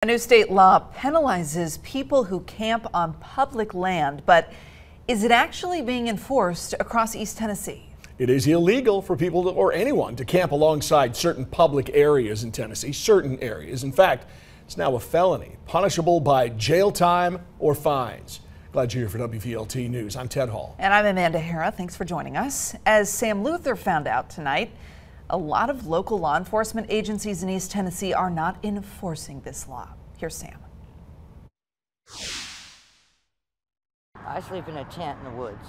A new state law penalizes people who camp on public land, but is it actually being enforced across East Tennessee? It is illegal for people or anyone to camp alongside certain public areas in Tennessee, certain areas. In fact, it's now a felony, punishable by jail time or fines. Glad you're here for WVLT News. I'm Ted Hall. And I'm Amanda Hara. Thanks for joining us. As Sam Luther found out tonight, a lot of local law enforcement agencies in East Tennessee are not enforcing this law. Here's Sam. I sleep in a tent in the woods.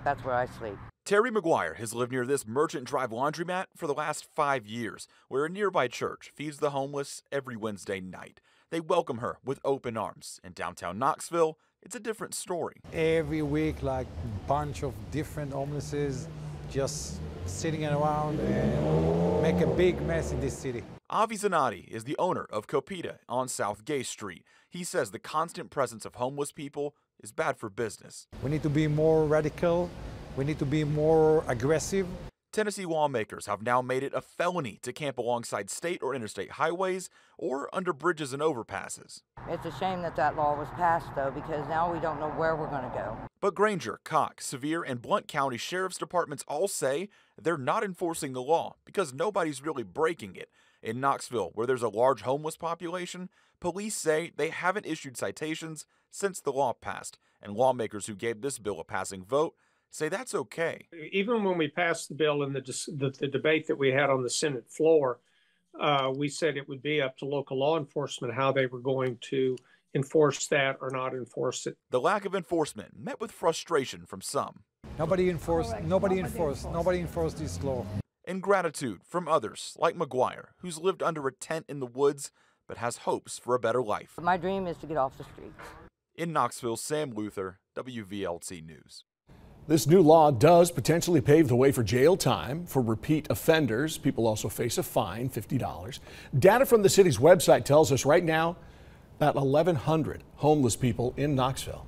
That's where I sleep. Terry McGuire has lived near this Merchant Drive laundromat for the last 5 years, where a nearby church feeds the homeless every Wednesday night. They welcome her with open arms. In downtown Knoxville, it's a different story. Every week, like a bunch of different homelesses just sitting around and make a big mess in this city. Avi Zanati is the owner of Copita on South Gay Street. He says the constant presence of homeless people is bad for business. We need to be more radical. We need to be more aggressive. Tennessee lawmakers have now made it a felony to camp alongside state or interstate highways or under bridges and overpasses. It's a shame that that law was passed, though, because now we don't know where we're going to go. But Granger, Cox, Sevier, and Blount County Sheriff's Departments all say they're not enforcing the law because nobody's really breaking it. In Knoxville, where there's a large homeless population, police say they haven't issued citations since the law passed, and lawmakers who gave this bill a passing vote say that's okay. Even when we passed the bill in the debate that we had on the Senate floor, we said it would be up to local law enforcement how they were going to enforce that or not enforce it. The lack of enforcement met with frustration from some. Nobody enforced this law. And gratitude from others like McGuire, who's lived under a tent in the woods but has hopes for a better life. My dream is to get off the streets. In Knoxville, Sam Luther, WVLT News. This new law does potentially pave the way for jail time for repeat offenders. People also face a fine, $50. Data from the city's website tells us right now about 1,100 homeless people in Knoxville.